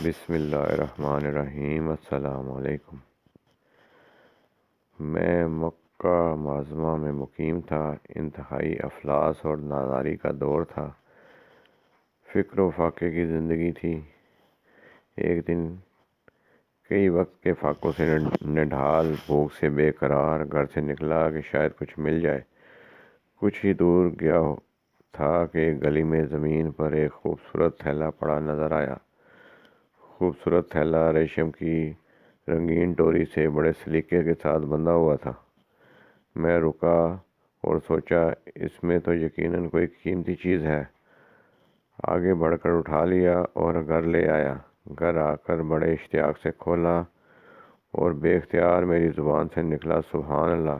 بسم اللہ الرحمن الرحیم۔ السلام علیکم۔ میں مکہ معظمہ میں مقیم تھا۔ انتہائی افلاس اور ناداری کا دور تھا۔ فکر و فاقے کی زندگی تھی۔ ایک دن کئی وقت کے فاقوں سے نڈھال، بھوک سے بے قرار گھر سے نکلا کہ شاید کچھ مل جائے۔ کچھ ہی دور گیا تھا کہ ایک گلی میں زمین پر ایک خوبصورت تھیلا پڑا نظر آیا۔ خوبصورت تھیلا ریشم کی رنگین ڈوری سے بڑے سلیقے کے ساتھ بندھا ہوا تھا۔ میں رکا اور سوچا اس میں تو یقیناً کوئی قیمتی چیز ہے۔ آگے بڑھ کر اٹھا لیا اور گھر لے آیا۔ گھر آ کر بڑے اشتیاق سے کھولا اور بے اختیار میری زبان سے نکلا سبحان اللہ!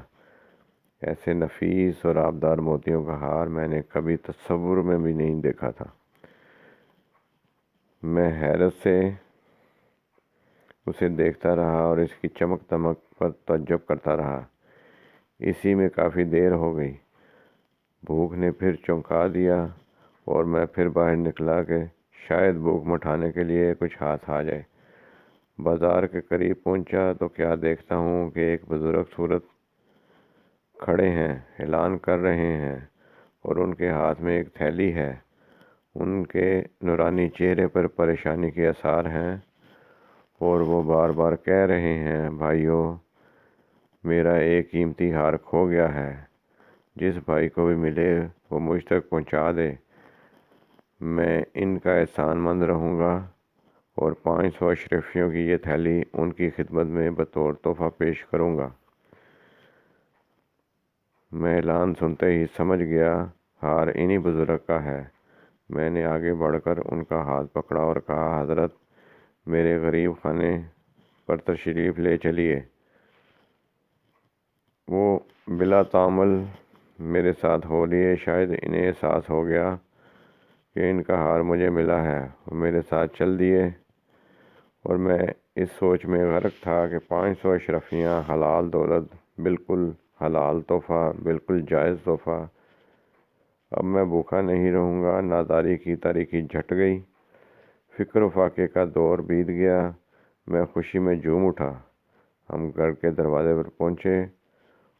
ایسے نفیس اور آبدار موتیوں کا ہار میں نے کبھی تصور میں بھی نہیں دیکھا تھا۔ میں حیرت سے اسے دیکھتا رہا اور اس کی چمک دمک پر تعجب کرتا رہا۔ اسی میں کافی دیر ہو گئی۔ بھوک نے پھر چونکا دیا اور میں پھر باہر نکلا کہ شاید بھوک مٹھانے کے لیے کچھ ہاتھ آ جائے۔ بازار کے قریب پہنچا تو کیا دیکھتا ہوں کہ ایک بزرگ صورت کھڑے ہیں، اعلان کر رہے ہیں اور ان کے ہاتھ میں ایک تھیلی ہے۔ ان کے نورانی چہرے پر پریشانی کے آثار ہیں اور وہ بار بار کہہ رہے ہیں، بھائیو، میرا ایک قیمتی ہار کھو گیا ہے۔ جس بھائی کو بھی ملے وہ مجھ تک پہنچا دے۔ میں ان کا احسان مند رہوں گا اور 500 اشرفیوں کی یہ تھیلی ان کی خدمت میں بطور تحفہ پیش کروں گا۔ میں اعلان سنتے ہی سمجھ گیا ہار انہی بزرگ کا ہے۔ میں نے آگے بڑھ کر ان کا ہاتھ پکڑا اور کہا، حضرت، میرے غریب خانے پر تشریف لے چلیے۔ وہ بلا تعامل میرے ساتھ ہو لیے۔ شاید انہیں احساس ہو گیا کہ ان کا ہار مجھے ملا ہے۔ وہ میرے ساتھ چل دیے اور میں اس سوچ میں غرق تھا کہ 500 اشرفیاں، حلال دولت، بالکل حلال تحفہ، بالکل جائز تحفہ۔ اب میں بھوکا نہیں رہوں گا۔ ناداری کی تاریکی جھٹ گئی۔ فکر و فاقے کا دور بیت گیا۔ میں خوشی میں جھوم اٹھا۔ ہم گھر کے دروازے پر پہنچے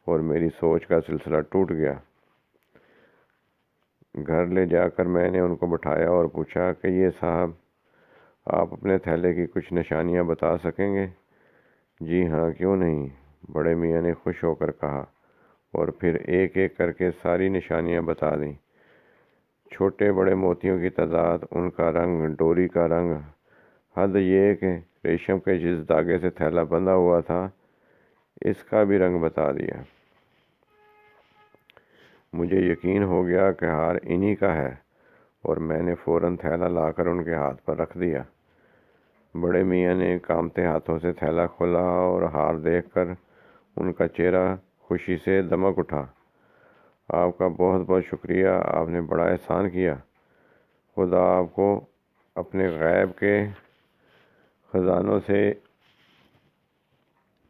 اور میری سوچ کا سلسلہ ٹوٹ گیا۔ گھر لے جا کر میں نے ان کو بٹھایا اور پوچھا کہ یہ صاحب، آپ اپنے تھیلے کی کچھ نشانیاں بتا سکیں گے؟ جی ہاں، کیوں نہیں، بڑے میاں نے خوش ہو کر کہا اور پھر ایک ایک کر کے ساری نشانیاں بتا دیں۔ چھوٹے بڑے موتیوں کی تعداد، ان کا رنگ، ڈوری کا رنگ، حد یہ کہ ریشم کے جس دھاگے سے تھیلا بندھا ہوا تھا اس کا بھی رنگ بتا دیا۔ مجھے یقین ہو گیا کہ ہار انہی کا ہے اور میں نے فوراً تھیلا لا کر ان کے ہاتھ پر رکھ دیا۔ بڑے میاں نے کانپتے ہاتھوں سے تھیلا کھولا اور ہار دیکھ کر ان کا چہرہ خوشی سے دمک اٹھا۔ آپ کا بہت بہت شکریہ، آپ نے بڑا احسان کیا۔ خدا آپ کو اپنے غیب کے خزانوں سے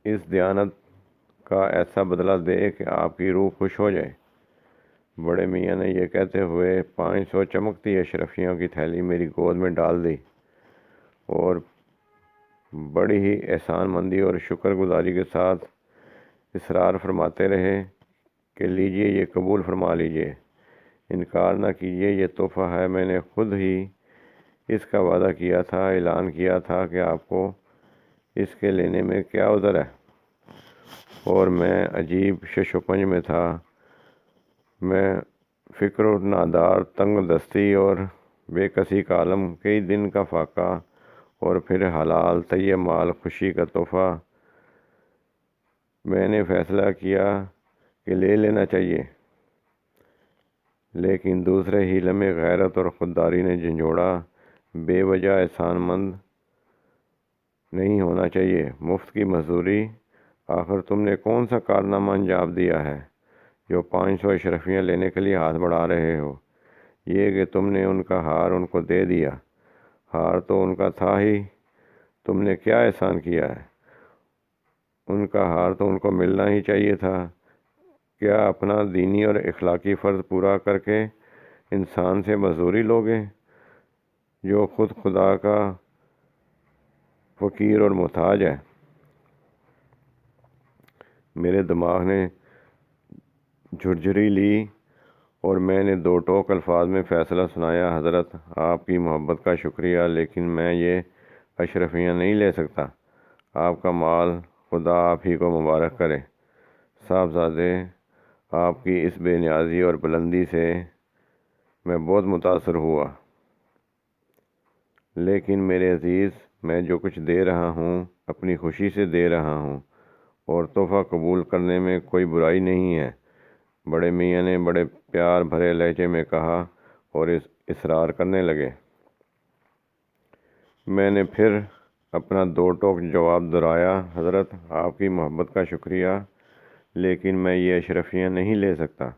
اس دیانت کا ایسا بدلہ دے کہ آپ کی روح خوش ہو جائے۔ بڑے میاں نے یہ کہتے ہوئے 500 چمکتی اشرفیوں کی تھیلی میری گود میں ڈال دی اور بڑی ہی احسان مندی اور شکر گزاری کے ساتھ اصرار فرماتے رہے کہ لیجئے، یہ قبول فرما لیجئے، انکار نہ کیجئے، یہ تحفہ ہے۔ میں نے خود ہی اس کا وعدہ کیا تھا، اعلان کیا تھا کہ آپ کو اس کے لینے میں کیا عذر ہے، اور میں عجیب شش و پنج میں تھا۔ میں فقر و نادار، تنگ دستی اور بے کسی کا عالم، کئی دن کا فاقہ اور پھر حلال طیب مال، خوشی کا تحفہ۔ میں نے فیصلہ کیا کہ لے لینا چاہیے، لیکن دوسرے ہی لمحے غیرت اور خودداری نے جھنجھوڑا۔ بے وجہ احسان مند نہیں ہونا چاہیے، مفت کی مزدوری۔ آخر تم نے کون سا کارنامہ انجام دیا ہے جو 500 اشرفیاں لینے کے لیے ہاتھ بڑھا رہے ہو؟ یہ کہ تم نے ان کا ہار ان کو دے دیا۔ ہار تو ان کا تھا ہی، تم نے کیا احسان کیا ہے؟ ان کا ہار تو ان کو ملنا ہی چاہیے تھا۔ کیا اپنا دینی اور اخلاقی فرض پورا کر کے انسان سے مزدوری لوگے جو خود خدا کا فقیر اور محتاج ہے۔ میرے دماغ نے جھرجھری لی اور میں نے دو ٹوک الفاظ میں فیصلہ سنایا، حضرت آپ کی محبت کا شکریہ، لیکن میں یہ اشرفیاں نہیں لے سکتا۔ آپ کا مال خدا آپ ہی کو مبارک کرے۔ صاحبزادے، آپ کی اس بے نیازی اور بلندی سے میں بہت متاثر ہوا، لیکن میرے عزیز، میں جو کچھ دے رہا ہوں اپنی خوشی سے دے رہا ہوں، اور تحفہ قبول کرنے میں کوئی برائی نہیں ہے۔ بڑے میاں نے بڑے پیار بھرے لہجے میں کہا اور اصرار کرنے لگے۔ میں نے پھر اپنا دو ٹوک جواب دہرایا، حضرت آپ کی محبت کا شکریہ، لیکن میں یہ اشرفیاں نہیں لے سکتا۔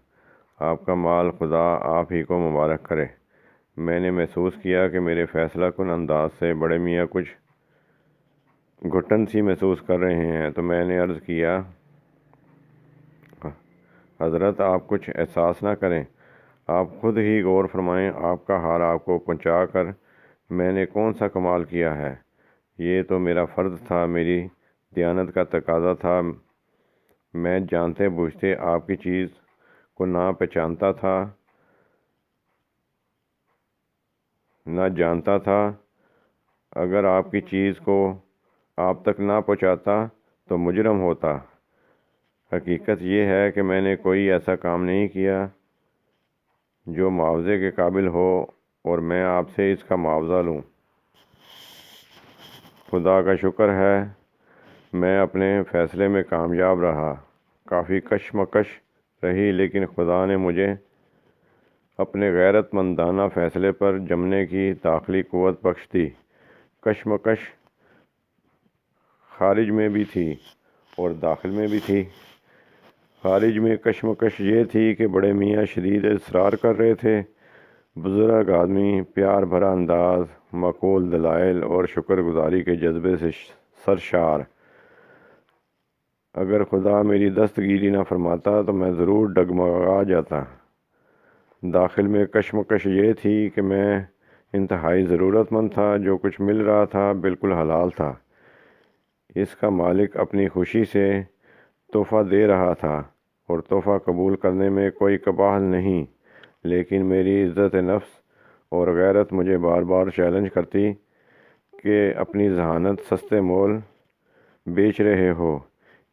آپ کا مال خدا آپ ہی کو مبارک کرے۔ میں نے محسوس کیا کہ میرے فیصلہ کن انداز سے بڑے میاں کچھ گھٹن سی محسوس کر رہے ہیں، تو میں نے عرض کیا، حضرت آپ کچھ احساس نہ کریں، آپ خود ہی غور فرمائیں، آپ کا ہار آپ کو پہنچا کر میں نے کون سا کمال کیا ہے؟ یہ تو میرا فرض تھا، میری دیانت کا تقاضا تھا۔ میں جانتے بوجھتے آپ کی چیز کو نہ پہچانتا تھا، نہ جانتا تھا۔ اگر آپ کی چیز کو آپ تک نہ پہنچاتا تو مجرم ہوتا۔ حقیقت یہ ہے کہ میں نے کوئی ایسا کام نہیں کیا جو معاوضے کے قابل ہو، اور میں آپ سے اس کا معاوضہ لوں۔ خدا کا شکر ہے میں اپنے فیصلے میں کامیاب رہا۔ کافی کشمکش رہی، لیکن خدا نے مجھے اپنے غیرت مندانہ فیصلے پر جمنے کی داخلی قوت بخش دی۔ کشمکش خارج میں بھی تھی اور داخل میں بھی تھی۔ خارج میں کشمکش یہ تھی کہ بڑے میاں شدید اصرار کر رہے تھے۔ بزرگ آدمی پیار بھرا انداز، معقول دلائل اور شکر گزاری کے جذبے سے سرشار۔ اگر خدا میری دستگیری نہ فرماتا تو میں ضرور ڈگمگا جاتا۔ داخل میں کشمکش یہ تھی کہ میں انتہائی ضرورت مند تھا، جو کچھ مل رہا تھا بالکل حلال تھا۔ اس کا مالک اپنی خوشی سے تحفہ دے رہا تھا اور تحفہ قبول کرنے میں کوئی قباحت نہیں، لیکن میری عزت نفس اور غیرت مجھے بار بار چیلنج کرتی کہ اپنی ذہانت سستے مول بیچ رہے ہو،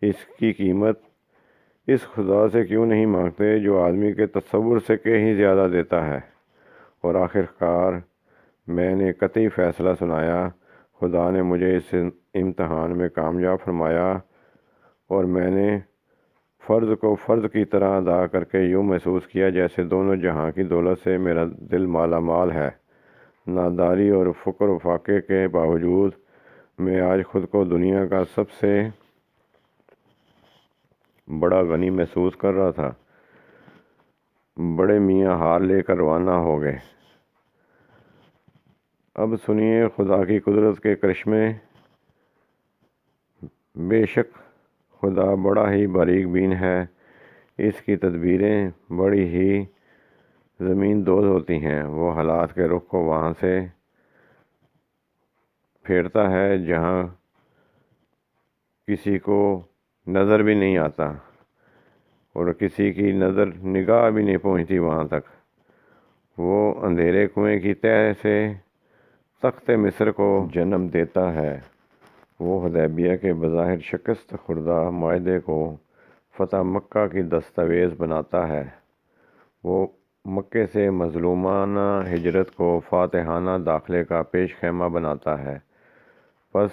اس کی قیمت اس خدا سے کیوں نہیں مانگتے جو آدمی کے تصور سے کہیں زیادہ دیتا ہے؟ اور آخر کار میں نے قطعی فیصلہ سنایا۔ خدا نے مجھے اس امتحان میں کامیاب فرمایا، اور میں نے فرض کو فرض کی طرح ادا کر کے یوں محسوس کیا جیسے دونوں جہاں کی دولت سے میرا دل مالا مال ہے۔ ناداری اور فقر و فاقے کے باوجود میں آج خود کو دنیا کا سب سے بڑا غنی محسوس کر رہا تھا۔ بڑے میاں ہار لے کر روانہ ہو گئے۔ اب سنیے خدا کی قدرت کے کرشمے۔ بے شک خدا بڑا ہی باریک بین ہے، اس کی تدبیریں بڑی ہی زمین دوز ہوتی ہیں۔ وہ حالات کے رخ کو وہاں سے پھیرتا ہے جہاں کسی کو نظر بھی نہیں آتا، اور کسی کی نظر نگاہ بھی نہیں پہنچتی وہاں تک۔ وہ اندھیرے کنویں کی تہہ سے تخت مصر کو جنم دیتا ہے۔ وہ حدیبیہ کے بظاہر شکست خوردہ معاہدے کو فتح مکہ کی دستاویز بناتا ہے۔ وہ مکے سے مظلومانہ ہجرت کو فاتحانہ داخلے کا پیش خیمہ بناتا ہے۔ بس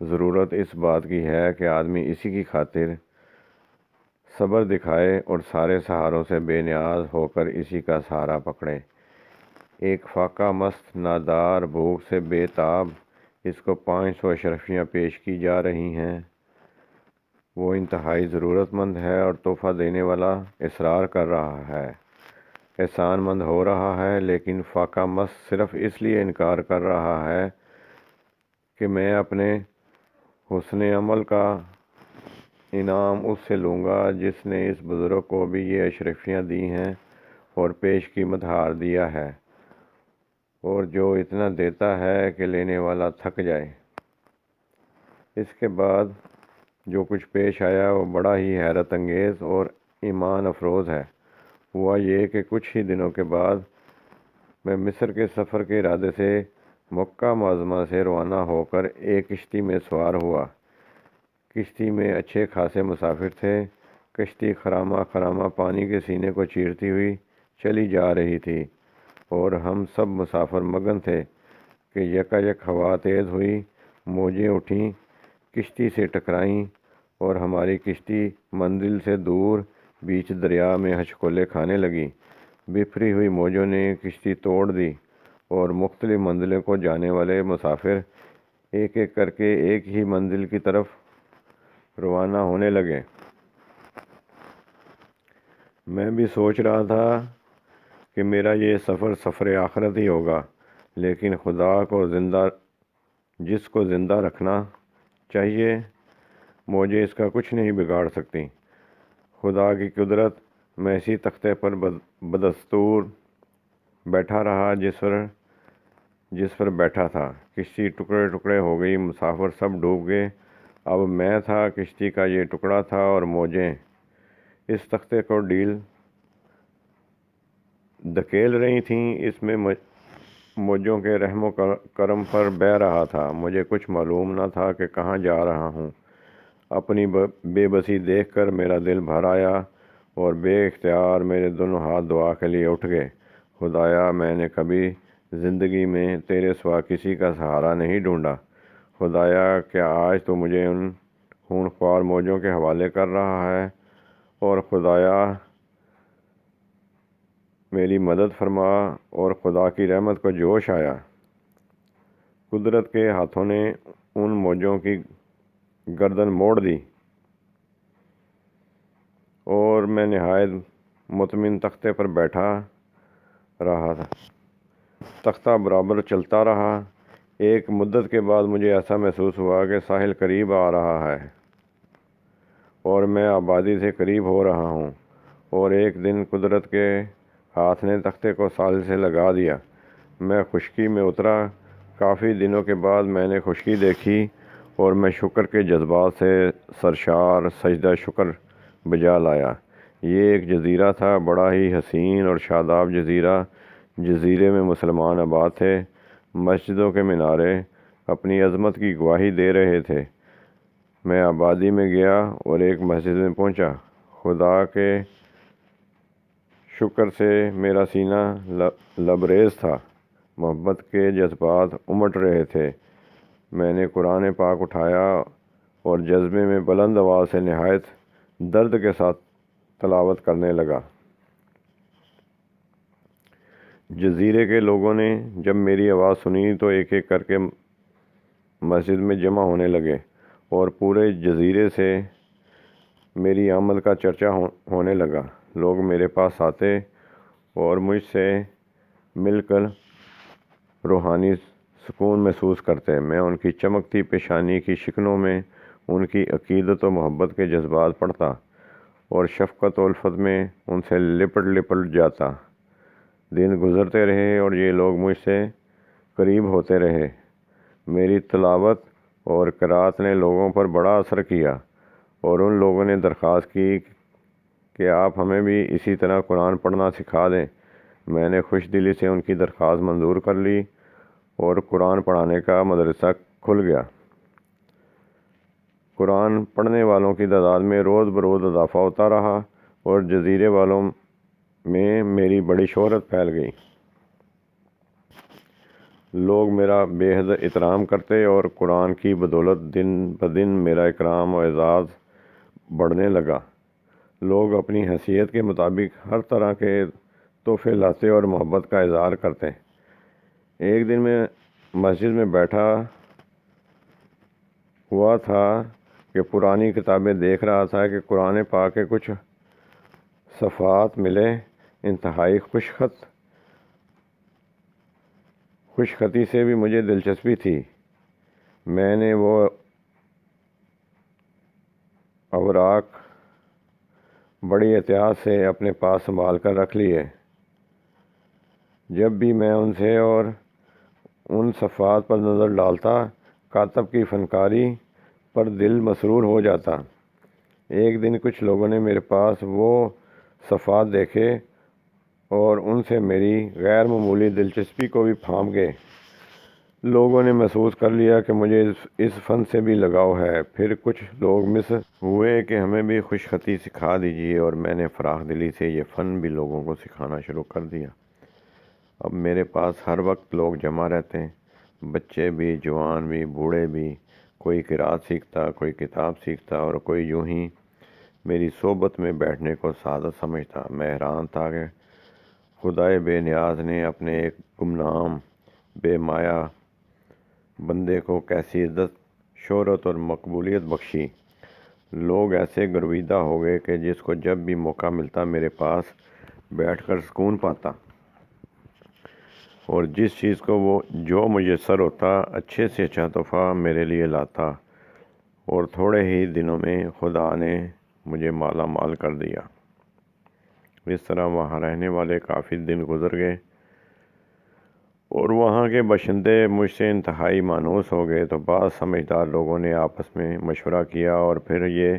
ضرورت اس بات کی ہے کہ آدمی اسی کی خاطر صبر دکھائے اور سارے سہاروں سے بے نیاز ہو کر اسی کا سہارا پکڑے۔ ایک فاقہ مست نادار بھوک سے بے تاب، اس کو 500 اشرفیاں پیش کی جا رہی ہیں۔ وہ انتہائی ضرورت مند ہے اور تحفہ دینے والا اصرار کر رہا ہے، احسان مند ہو رہا ہے، لیکن فاقہ مست صرف اس لیے انکار کر رہا ہے کہ میں اپنے حسن عمل کا انعام اس سے لوں گا جس نے اس بزرگ کو بھی یہ اشرفیاں دی ہیں اور پیش قیمت ہار دیا ہے، اور جو اتنا دیتا ہے کہ لینے والا تھک جائے۔ اس کے بعد جو کچھ پیش آیا وہ بڑا ہی حیرت انگیز اور ایمان افروز ہے۔ ہوا یہ کہ کچھ ہی دنوں کے بعد میں مصر کے سفر کے ارادے سے مکہ معظمہ سے روانہ ہو کر ایک کشتی میں سوار ہوا۔ کشتی میں اچھے خاصے مسافر تھے۔ کشتی خرامہ خرامہ پانی کے سینے کو چیرتی ہوئی چلی جا رہی تھی اور ہم سب مسافر مگن تھے کہ یکایک ہوا تیز ہوئی، موجیں اٹھیں، کشتی سے ٹکرائیں اور ہماری کشتی منزل سے دور بیچ دریا میں ہچکولے کھانے لگی۔ بفری ہوئی موجوں نے کشتی توڑ دی اور مختلف منزلوں کو جانے والے مسافر ایک ایک کر کے ایک ہی منزل کی طرف روانہ ہونے لگے۔ میں بھی سوچ رہا تھا کہ میرا یہ سفر آخرت ہی ہوگا، لیکن خدا کو جس کو زندہ رکھنا چاہیے، موجیں اس کا کچھ نہیں بگاڑ سکتی۔ خدا کی قدرت، میں اسی تختے پر بدستور بیٹھا رہا جس پر بیٹھا تھا۔ کشتی ٹکڑے ٹکڑے ہو گئی، مسافر سب ڈوب گئے۔ اب میں تھا، کشتی کا یہ ٹکڑا تھا اور موجیں اس تختے کو دھکیل رہی تھیں۔ اس میں موجوں کے رحم و کرم پر بہہ رہا تھا۔ مجھے کچھ معلوم نہ تھا کہ کہاں جا رہا ہوں۔ اپنی بے بسی دیکھ کر میرا دل بھر آیا اور بے اختیار میرے دونوں ہاتھ دعا کے لیے اٹھ گئے۔ خدایا، میں نے کبھی زندگی میں تیرے سوا کسی کا سہارا نہیں ڈھونڈا۔ خدایا، کیا آج تو مجھے ان خونخوار موجوں کے حوالے کر رہا ہے؟ اور خدایا، میری مدد فرما۔ اور خدا کی رحمت کو جوش آیا۔ قدرت کے ہاتھوں نے ان موجوں کی گردن موڑ دی اور میں نہایت مطمئن تختے پر بیٹھا رہا تھا۔ تختہ برابر چلتا رہا۔ ایک مدت کے بعد مجھے ایسا محسوس ہوا کہ ساحل قریب آ رہا ہے اور میں آبادی سے قریب ہو رہا ہوں، اور ایک دن قدرت کے ہاتھ نے تختے کو ساحل سے لگا دیا۔ میں خشکی میں اترا۔ کافی دنوں کے بعد میں نے خشکی دیکھی اور میں شکر کے جذبات سے سرشار سجدہ شکر بجا لایا۔ یہ ایک جزیرہ تھا، بڑا ہی حسین اور شاداب جزیرہ۔ جزیرے میں مسلمان آباد تھے۔ مسجدوں کے مینارے اپنی عظمت کی گواہی دے رہے تھے۔ میں آبادی میں گیا اور ایک مسجد میں پہنچا۔ خدا کے شکر سے میرا سینہ لبریز تھا، محبت کے جذبات امٹ رہے تھے۔ میں نے قرآن پاک اٹھایا اور جذبے میں بلند آواز سے نہایت درد کے ساتھ تلاوت کرنے لگا۔ جزیرے کے لوگوں نے جب میری آواز سنی تو ایک ایک کر کے مسجد میں جمع ہونے لگے اور پورے جزیرے سے میری آمد کا چرچا ہونے لگا۔ لوگ میرے پاس آتے اور مجھ سے مل کر روحانی سکون محسوس کرتے۔ میں ان کی چمکتی پیشانی کی شکنوں میں ان کی عقیدت و محبت کے جذبات پڑھتا اور شفقت و الفت میں ان سے لپٹ جاتا۔ دن گزرتے رہے اور یہ لوگ مجھ سے قریب ہوتے رہے۔ میری تلاوت اور قرات نے لوگوں پر بڑا اثر کیا اور ان لوگوں نے درخواست کی کہ آپ ہمیں بھی اسی طرح قرآن پڑھنا سکھا دیں۔ میں نے خوش دلی سے ان کی درخواست منظور کر لی اور قرآن پڑھانے کا مدرسہ کھل گیا۔ قرآن پڑھنے والوں کی تعداد میں روز بروز اضافہ ہوتا رہا اور جزیرے والوں میں میری بڑی شہرت پھیل گئی۔ لوگ میرا بے حد احترام کرتے اور قرآن کی بدولت دن بدن میرا اکرام و اعزاز بڑھنے لگا۔ لوگ اپنی حیثیت کے مطابق ہر طرح کے تحفے لاتے اور محبت کا اظہار کرتے۔ ایک دن میں مسجد میں بیٹھا ہوا تھا کہ پرانی کتابیں دیکھ رہا تھا کہ قرآن پاک کے کچھ صفحات ملے۔ انتہائی خوش خطی سے بھی مجھے دلچسپی تھی۔ میں نے وہ اوراق بڑی احتیاط سے اپنے پاس سنبھال کر رکھ لیے۔ جب بھی میں ان سے اور ان صفحات پر نظر ڈالتا، کاتب کی فنکاری پر دل مسرور ہو جاتا۔ ایک دن کچھ لوگوں نے میرے پاس وہ صفحات دیکھے اور ان سے میری غیر معمولی دلچسپی کو بھی پھانپ گئے۔ لوگوں نے محسوس کر لیا کہ مجھے اس فن سے بھی لگاؤ ہے۔ پھر کچھ لوگ مصر ہوئے کہ ہمیں بھی خوش خطی سکھا دیجیے، اور میں نے فراخ دلی سے یہ فن بھی لوگوں کو سکھانا شروع کر دیا۔ اب میرے پاس ہر وقت لوگ جمع رہتے ہیں، بچے بھی، جوان بھی، بوڑھے بھی۔ کوئی قرات سیکھتا، کوئی کتاب سیکھتا، اور کوئی یوں ہی میری صحبت میں بیٹھنے کو سعادت سمجھتا۔ میں حیران تھا کہ خدائے بے نیاز نے اپنے ایک گمنام بے مایہ بندے کو کیسی عزت، شہرت اور مقبولیت بخشی۔ لوگ ایسے گرویدہ ہو گئے کہ جس کو جب بھی موقع ملتا میرے پاس بیٹھ کر سکون پاتا، اور جس چیز کو وہ جو میسر ہوتا اچھے سے اچھا تحفہ میرے لیے لاتا، اور تھوڑے ہی دنوں میں خدا نے مجھے مالا مال کر دیا۔ اس طرح وہاں رہنے والے کافی دن گزر گئے اور وہاں کے باشندے مجھ سے انتہائی مانوس ہو گئے۔ تو بعض سمجھدار لوگوں نے آپس میں مشورہ کیا اور پھر یہ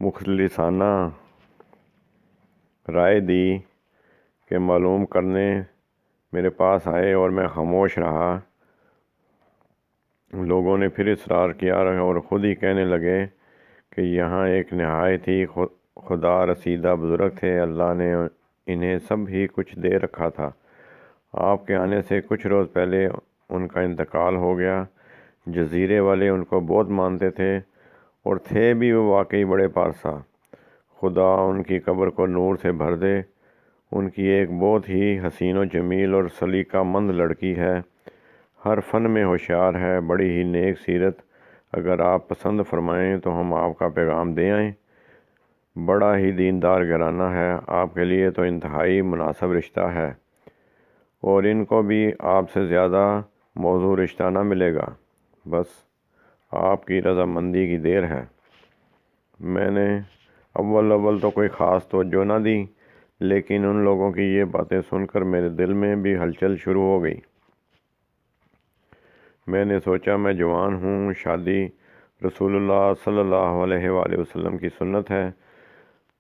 مخلصانہ رائے دی کہ معلوم کرنے میرے پاس آئے، اور میں خاموش رہا۔ لوگوں نے پھر اصرار کیا اور خود ہی کہنے لگے کہ یہاں ایک نہایت ہی خدا رسیدہ بزرگ تھے، اللہ نے انہیں سب ہی کچھ دے رکھا تھا۔ آپ کے آنے سے کچھ روز پہلے ان کا انتقال ہو گیا۔ جزیرے والے ان کو بہت مانتے تھے، اور تھے بھی وہ واقعی بڑے پارسا۔ خدا ان کی قبر کو نور سے بھر دے۔ ان کی ایک بہت ہی حسین و جمیل اور سلیقہ مند لڑکی ہے، ہر فن میں ہوشیار ہے، بڑی ہی نیک سیرت۔ اگر آپ پسند فرمائیں تو ہم آپ کا پیغام دے آئیں۔ بڑا ہی دیندار گھرانہ ہے، آپ کے لیے تو انتہائی مناسب رشتہ ہے، اور ان کو بھی آپ سے زیادہ موزوں رشتہ نہ ملے گا، بس آپ کی رضامندی کی دیر ہے۔ میں نے اول تو کوئی خاص توجہ نہ دی، لیکن ان لوگوں کی یہ باتیں سن کر میرے دل میں بھی ہلچل شروع ہو گئی۔ میں نے سوچا میں جوان ہوں، شادی رسول اللہ صلی اللہ علیہ وآلہ وسلم کی سنت ہے،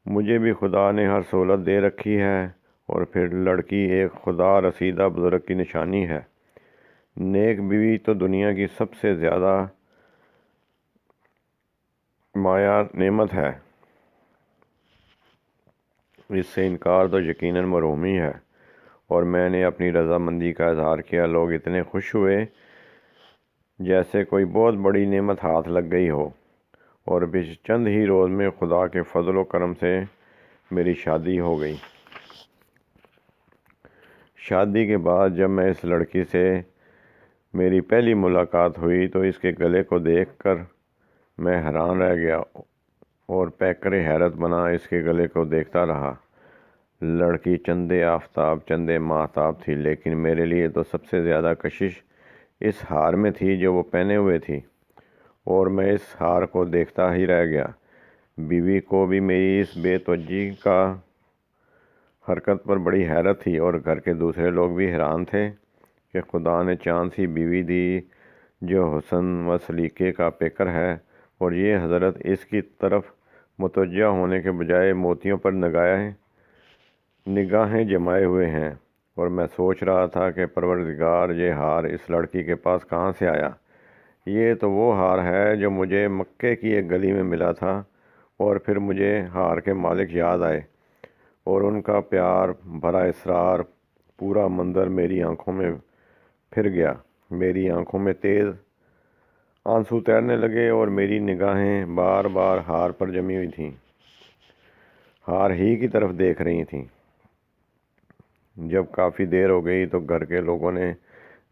مجھے بھی خدا نے ہر سہولت دے رکھی ہے، اور پھر لڑکی ایک خدا رسیدہ بزرگ کی نشانی ہے۔ نیک بیوی تو دنیا کی سب سے زیادہ مایہ نعمت ہے، اس سے انکار تو یقیناً محرومی ہے۔ اور میں نے اپنی رضامندی کا اظہار کیا۔ لوگ اتنے خوش ہوئے جیسے کوئی بہت بڑی نعمت ہاتھ لگ گئی ہو، اور پھر چند ہی روز میں خدا کے فضل و کرم سے میری شادی ہو گئی۔ شادی کے بعد جب میں اس لڑکی سے میری پہلی ملاقات ہوئی تو اس کے گلے کو دیکھ کر میں حیران رہ گیا، اور پیکر حیرت بنا اس کے گلے کو دیکھتا رہا۔ لڑکی چندے آفتاب چندے ماہتاب تھی، لیکن میرے لیے تو سب سے زیادہ کشش اس ہار میں تھی جو وہ پہنے ہوئے تھی، اور میں اس ہار کو دیکھتا ہی رہ گیا۔ بیوی کو بھی میری اس بے توجہی کا حرکت پر بڑی حیرت تھی، اور گھر کے دوسرے لوگ بھی حیران تھے کہ خدا نے چاند سی بیوی دی جو حسن و سلیقے کا پیکر ہے، اور یہ حضرت اس کی طرف متوجہ ہونے کے بجائے موتیوں پر نگاہیں جمائے ہوئے ہیں۔ اور میں سوچ رہا تھا کہ پروردگار، یہ ہار اس لڑکی کے پاس کہاں سے آیا؟ یہ تو وہ ہار ہے جو مجھے مکے کی ایک گلی میں ملا تھا، اور پھر مجھے ہار کے مالک یاد آئے، اور ان کا پیار بھرا اسرار پورا منظر میری آنکھوں میں پھر گیا۔ میری آنکھوں میں تیز آنسو تیرنے لگے، اور میری نگاہیں بار بار ہار پر جمی ہوئی تھیں، ہار ہی کی طرف دیکھ رہی تھیں۔ جب کافی دیر ہو گئی تو گھر کے لوگوں نے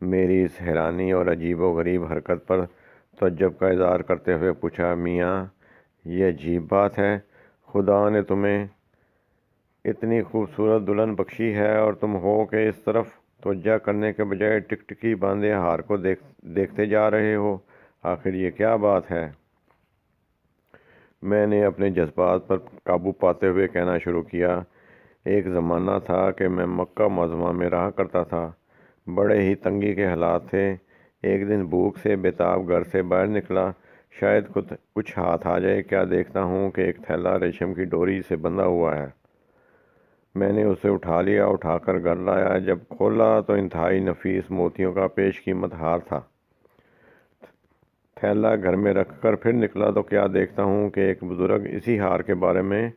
میری اس حیرانی اور عجیب و غریب حرکت پر تعجب کا اظہار کرتے ہوئے پوچھا، میاں یہ عجیب بات ہے، خدا نے تمہیں اتنی خوبصورت دلہن بخشی ہے، اور تم ہو کہ اس طرف توجہ کرنے کے بجائے ٹکٹکی باندھے ہار کو دیکھتے جا رہے ہو، آخر یہ کیا بات ہے؟ میں نے اپنے جذبات پر قابو پاتے ہوئے کہنا شروع کیا، ایک زمانہ تھا کہ میں مکہ معظمہ میں رہا کرتا تھا، بڑے ہی تنگی کے حالات تھے، ایک دن بھوک سے بےتاب گھر سے باہر نکلا، شاید کچھ ہاتھ آ جائے، کیا دیکھتا ہوں کہ ایک تھیلا ریشم کی ڈوری سے بندھا ہوا ہے۔ میں نے اسے اٹھا لیا، اٹھا کر گھر لایا۔ جب کھولا تو انتہائی نفیس موتیوں کا پیش قیمت ہار تھا۔ تھیلا گھر میں رکھ کر پھر نکلا تو کیا دیکھتا ہوں کہ ایک بزرگ اسی ہار کے بارے میں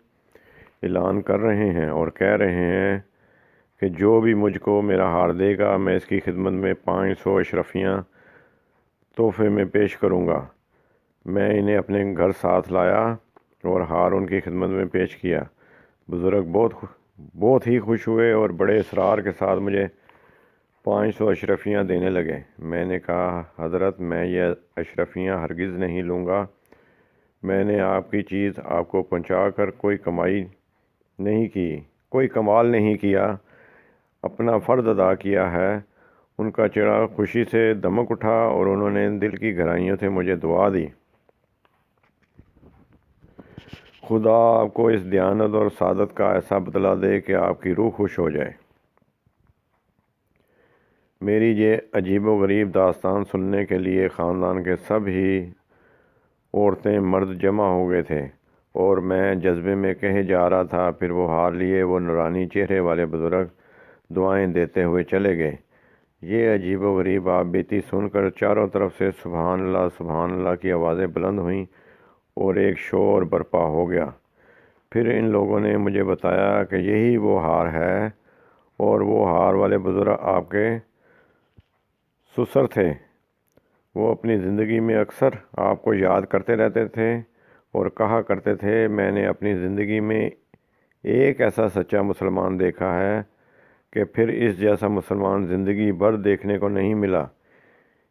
اعلان کر رہے ہیں اور کہہ رہے ہیں کہ جو بھی مجھ کو میرا ہار دے گا، میں اس کی خدمت میں 500 اشرفیاں تحفے میں پیش کروں گا۔ میں انہیں اپنے گھر ساتھ لایا اور ہار ان کی خدمت میں پیش کیا۔ بزرگ بہت ہی خوش ہوئے اور بڑے اصرار کے ساتھ مجھے 500 اشرفیاں دینے لگے۔ میں نے کہا، حضرت، میں یہ اشرفیاں ہرگز نہیں لوں گا۔ میں نے آپ کی چیز آپ کو پہنچا کر کوئی کمال نہیں کیا، اپنا فرض ادا کیا ہے۔ ان کا چہرہ خوشی سے دمک اٹھا اور انہوں نے دل کی گہرائیوں سے مجھے دعا دی۔ خدا آپ کو اس دیانت اور سعادت کا ایسا بدلہ دے کہ آپ کی روح خوش ہو جائے۔ میری یہ عجیب و غریب داستان سننے کے لیے خاندان کے سب ہی عورتیں مرد جمع ہو گئے تھے اور میں جذبے میں کہے جا رہا تھا۔ پھر وہ ہار لیے وہ نورانی چہرے والے بزرگ دعائیں دیتے ہوئے چلے گئے۔ یہ عجیب و غریب آپ بیتی سن کر چاروں طرف سے سبحان اللہ کی آوازیں بلند ہوئیں اور ایک شور برپا ہو گیا۔ پھر ان لوگوں نے مجھے بتایا کہ یہی وہ ہار ہے اور وہ ہار والے بزرگ آپ کے سسر تھے۔ وہ اپنی زندگی میں اکثر آپ کو یاد کرتے رہتے تھے اور کہا کرتے تھے، میں نے اپنی زندگی میں ایک ایسا سچا مسلمان دیکھا ہے کہ پھر اس جیسا مسلمان زندگی بھر دیکھنے کو نہیں ملا۔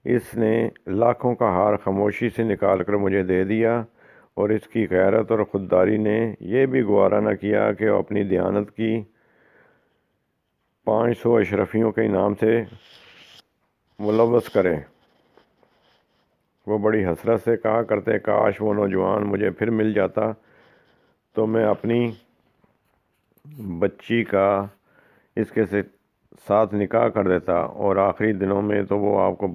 اس نے لاکھوں کا ہار خاموشی سے نکال کر مجھے دے دیا اور اس کی غیرت اور خودداری نے یہ بھی گوارا نہ کیا کہ وہ اپنی دیانت کی 500 اشرفیوں کے انعام سے ملوث کرے۔ وہ بڑی حسرت سے کہا کرتے، کاش وہ نوجوان مجھے پھر مل جاتا تو میں اپنی بچی کا اس کے ساتھ نکاح کر دیتا، اور آخری دنوں میں تو وہ آپ کو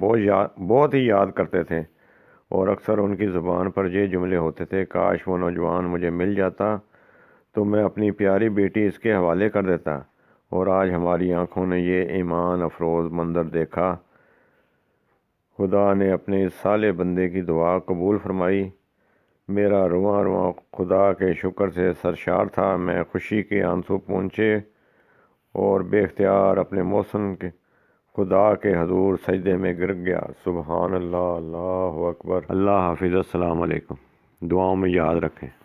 بہت ہی یاد کرتے تھے اور اکثر ان کی زبان پر یہ جملے ہوتے تھے، کاش وہ نوجوان مجھے مل جاتا تو میں اپنی پیاری بیٹی اس کے حوالے کر دیتا۔ اور آج ہماری آنکھوں نے یہ ایمان افروز منظر دیکھا۔ خدا نے اپنے اس صالح بندے کی دعا قبول فرمائی۔ میرا رواں خدا کے شکر سے سرشار تھا۔ میں خوشی کے آنسو پہنچے اور بے اختیار اپنے محسن کے خدا کے حضور سجدے میں گر گیا۔ سبحان اللہ، اللہ اکبر۔ اللہ حافظ، السلام علیکم۔ دعاؤں میں یاد رکھیں۔